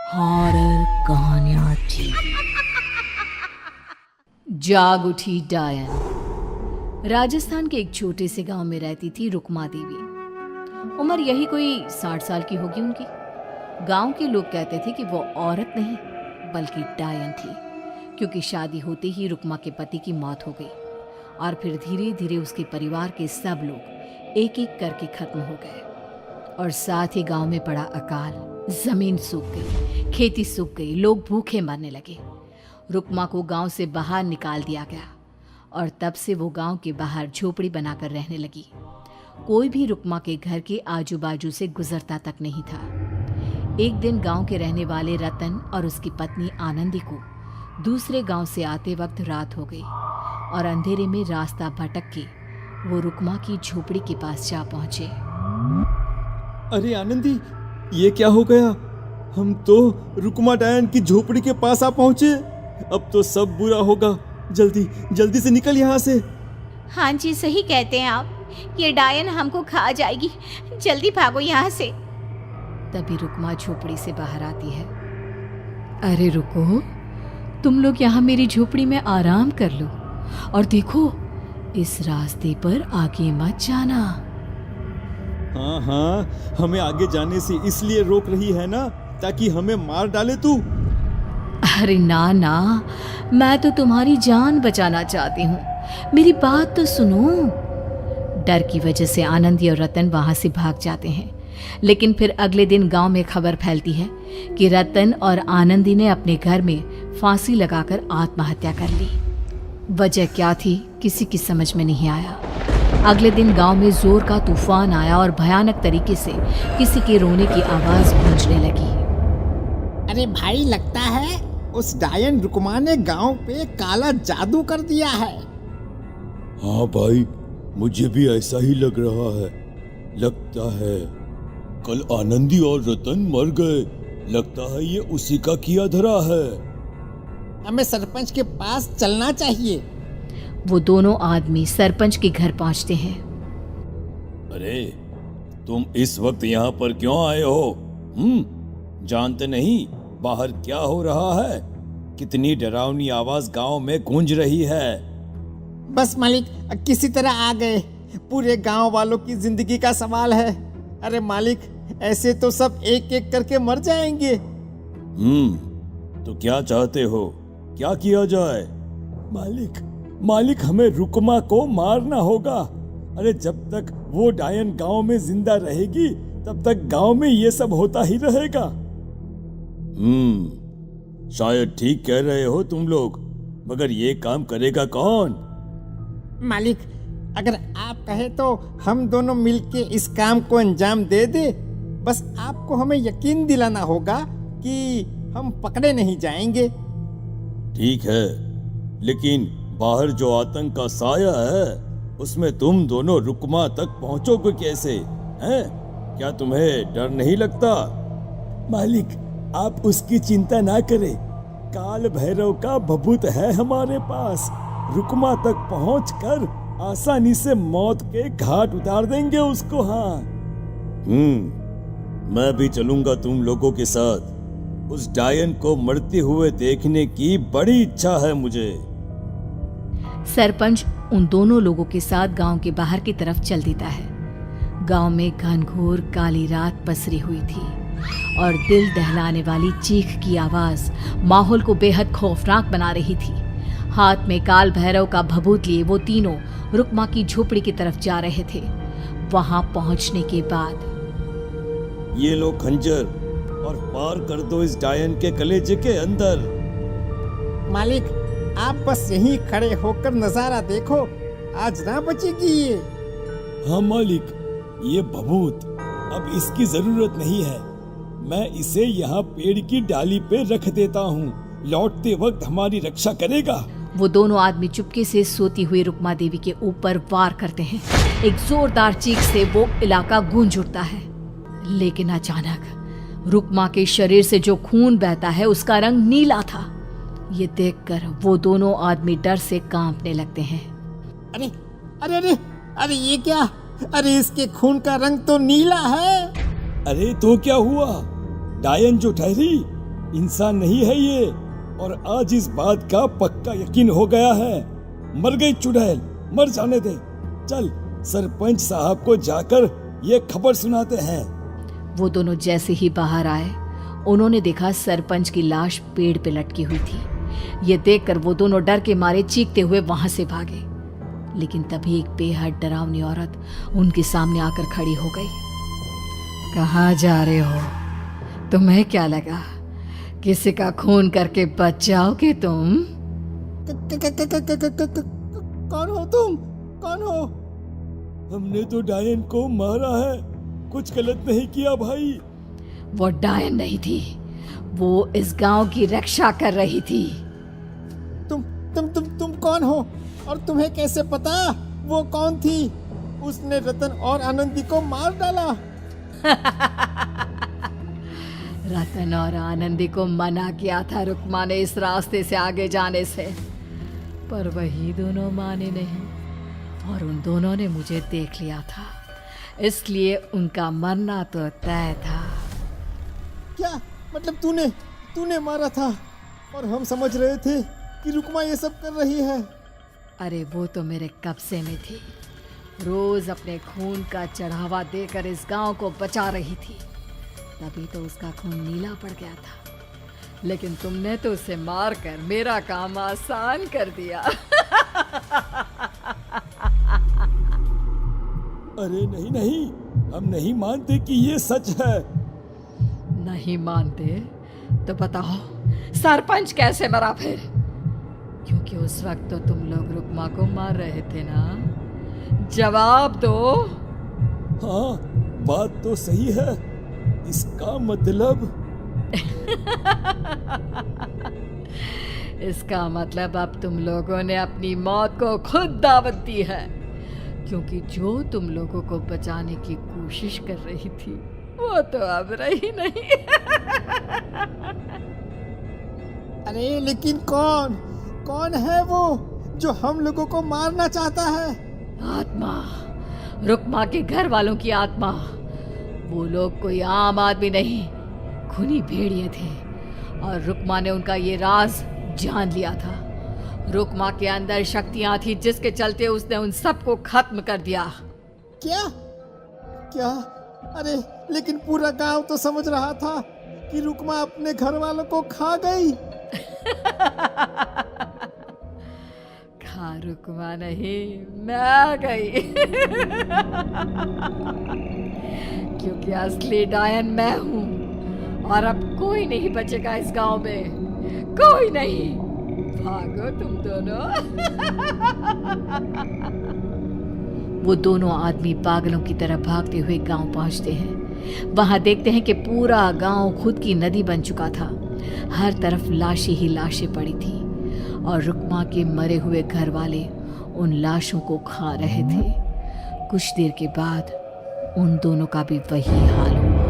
Horror कहानियां थी। जाग उठी डायन। राजस्थान के एक छोटे से गांव में रहती थी रुक्मा देवी। उम्र यही कोई 60 साल की होगी उनकी। गांव के लोग कहते थे कि वो औरत नहीं बल्कि डायन थी, क्योंकि शादी होते ही रुक्मा के पति की मौत हो गई और फिर धीरे धीरे उसके परिवार के सब लोग एक एक करके खत्म हो गए और साथ ही गांव में पड़ा अकाल। जमीन सूख गई, खेती सूख गई, लोग भूखे मरने लगे। रुक्मा को गांव से बाहर निकाल दिया गया और तब से वो गांव के बाहर झोपड़ी बनाकर रहने लगी। कोई भी रुक्मा के घर के आजू बाजू से गुजरता तक नहीं था। एक दिन गांव के रहने वाले रतन और उसकी पत्नी आनंदी को दूसरे गांव से आते वक्त रात हो गई और अंधेरे में रास्ता भटक के वो रुक्मा की झोपड़ी के पास जा पहुंचे। अरे आनंदी, ये क्या हो गया? हम तो रुक्मा डायन की झोपड़ी के पास आ पहुंचे। अब तो सब बुरा होगा। जल्दी जल्दी से निकल यहाँ से। हाँ जी, सही कहते हैं आप। ये डायन हमको खा जाएगी। जल्दी भागो यहाँ से। तभी रुक्मा झोपड़ी से बाहर आती है। अरे रुको, तुम लोग यहाँ मेरी झोपड़ी में आराम कर लो और देखो, इस रास्ते पर आगे मत जाना। हाँ, हमें आगे जाने से इसलिए रोक रही है ना, ताकि हमें मार डाले तू। अरे ना ना, मैं तो तुम्हारी जान बचाना चाहती हूँ, मेरी बात तो सुनो। डर की वजह से आनंदी और रतन वहां से भाग जाते हैं, लेकिन फिर अगले दिन गांव में खबर फैलती है कि रतन और आनंदी ने अपने घर में फांसी लगाकर आत्महत्या कर ली। वजह क्या थी किसी की समझ में नहीं आया। अगले दिन गांव में जोर का तूफान आया और भयानक तरीके से किसी के रोने की आवाज गूंजने लगी। अरे भाई, लगता है उस डायन रुक्मा ने गांव पे काला जादू कर दिया है। हाँ भाई, मुझे भी ऐसा ही लग रहा है। लगता है कल आनंदी और रतन मर गए। लगता है ये उसी का किया धरा है। हमें सरपंच के पास चलना चाहिए। वो दोनों आदमी सरपंच के घर पहुंचते हैं। अरे, तुम इस वक्त यहाँ पर क्यों आए हो? जानते नहीं बाहर क्या हो रहा है? कितनी डरावनी आवाज गांव में गूंज रही है। बस मालिक, किसी तरह आ गए। पूरे गांव वालों की जिंदगी का सवाल है। अरे मालिक, ऐसे तो सब एक एक करके मर जाएंगे। तो क्या चाहते हो? क्या किया जाए? मालिक, हमें रुक्मा को मारना होगा। अरे जब तक वो डायन गांव में जिंदा रहेगी तब तक गांव में ये सब होता ही रहेगा। शायद ठीक कह रहे हो तुम लोग, मगर ये काम करेगा कौन? मालिक, अगर आप कहे तो हम दोनों मिलके इस काम को अंजाम दे दे। बस आपको हमें यकीन दिलाना होगा कि हम पकड़े नहीं जाएंगे। ठीक है, लेकिन बाहर जो आतंक का साया है उसमें तुम दोनों रुक्मा तक पहुंचोगे कैसे? हैं? क्या तुम्हें डर नहीं लगता? मालिक, आप उसकी चिंता ना करें। काल भैरव का भभूत है हमारे पास। रुक्मा तक पहुंचकर आसानी से मौत के घाट उतार देंगे उसको। हाँ, मैं भी चलूंगा तुम लोगों के साथ। उस डायन को मरते हुए देखने की बड़ी इच्छा है मुझे। सरपंच उन दोनों लोगों के साथ गांव के बाहर की तरफ चल देता है। गांव में घनघोर काली रात पसरी हुई थी और दिल दहलाने वाली चीख की आवाज माहौल को बेहद खौफनाक बना रही थी। हाथ में काल भैरव का भभूत लिए वो तीनों रुक्मा की झोपड़ी की तरफ जा रहे थे। वहां पहुंचने के बाद, ये लो खंजर और पार कर दो इस डायन के कलेजे के अंदर। मालिक, आप बस यहीं खड़े होकर नजारा देखो, आज ना बचेगी ये। हाँ मालिक, ये भभूत अब इसकी जरूरत नहीं है। मैं इसे यहाँ पेड़ की डाली पे रख देता हूँ। लौटते वक्त हमारी रक्षा करेगा। वो दोनों आदमी चुपके से सोती हुई रुक्मा देवी के ऊपर वार करते हैं। एक जोरदार चीख से वो इलाका गूंज उठता है, लेकिन अचानक रुक्मा के शरीर से जो खून बहता है उसका रंग नीला था। ये देखकर वो दोनों आदमी डर से कांपने लगते हैं। अरे अरे अरे अरे, ये क्या? अरे इसके खून का रंग तो नीला है। अरे तो क्या हुआ? डायन जो ठहरी, इंसान नहीं है ये, और आज इस बात का पक्का यकीन हो गया है। मर गई चुड़ैल, मर जाने दे। चल सरपंच साहब को जाकर ये खबर सुनाते हैं। वो दोनों जैसे ही बाहर आए, उन्होंने देखा सरपंच की लाश पेड़ पे लटकी हुई थी। ये देखकर वो दोनों डर के मारे चीखते हुए वहां से भागे, लेकिन तभी एक बेहद डरावनी औरत उनके सामने आकर खड़ी हो गई। कहाँ जा रहे हो? तुम्हें क्या लगा किसी का खून करके बच जाओगे तुम? कौन हो तुम? कौन हो? हमने तो डायन को मारा है, कुछ गलत नहीं किया भाई। वो डायन नहीं थी, वो इस गांव की रक्षा कर रही थी। तुम कौन हो? और तुम्हें कैसे पता वो कौन थी? उसने रतन और आनंदी को मार डाला। रतन और आनंदी को मना किया था रुक्मा ने इस रास्ते से आगे जाने से, पर वही दोनों माने नहीं, और उन दोनों ने मुझे देख लिया था, इसलिए उनका मरना तो तय था। क्या मतलब तूने मारा था? और हम समझ रहे थे कि रुक्मा ये सब कर रही है। अरे वो तो मेरे कब्जे में थी, रोज अपने खून का चढ़ावा देकर इस गांव को बचा रही थी, तभी तो उसका खून नीला पड़ गया था। लेकिन तुमने तो उसे मारकर मेरा काम आसान कर दिया। अरे नहीं नहीं, हम नहीं मानते कि ये सच है। नहीं मानते तो बताओ सरपंच कैसे मरा फिर? क्योंकि उस वक्त तो तुम लोग रुक्मा को मार रहे थे ना, जवाब दो। हाँ, बात तो सही है। इसका मतलब इसका मतलब अब तुम लोगों ने अपनी मौत को खुद दावत दी है, क्योंकि जो तुम लोगों को बचाने की कोशिश कर रही थी वो तो अब रही नहीं। अरे लेकिन कौन है वो जो हम लोगों को मारना चाहता है? आत्मा, रुक्मा के घर वालों की आत्मा। वो लोग कोई आम आदमी नहीं, खूनी भेड़िए थे, और रुक्मा ने उनका ये राज जान लिया था। रुक्मा के अंदर शक्तियां थी जिसके चलते उसने उन सबको खत्म कर दिया। क्या? अरे लेकिन पूरा गांव तो समझ रहा था कि रुक्मा अपने घर वालों को खा गई। खा रुक्मा नहीं, मैं आ गई। क्योंकि असली डायन मैं हूं, और अब कोई नहीं बचेगा इस गांव में, कोई नहीं। भागो तुम दोनों। वो दोनों आदमी पागलों की तरह भागते हुए गांव पहुंचते हैं। वहां देखते हैं कि पूरा गांव खुद की नदी बन चुका था। हर तरफ लाशें ही लाशें पड़ी थी, और रुक्मा के मरे हुए घर वाले उन लाशों को खा रहे थे। कुछ देर के बाद उन दोनों का भी वही हाल हुआ।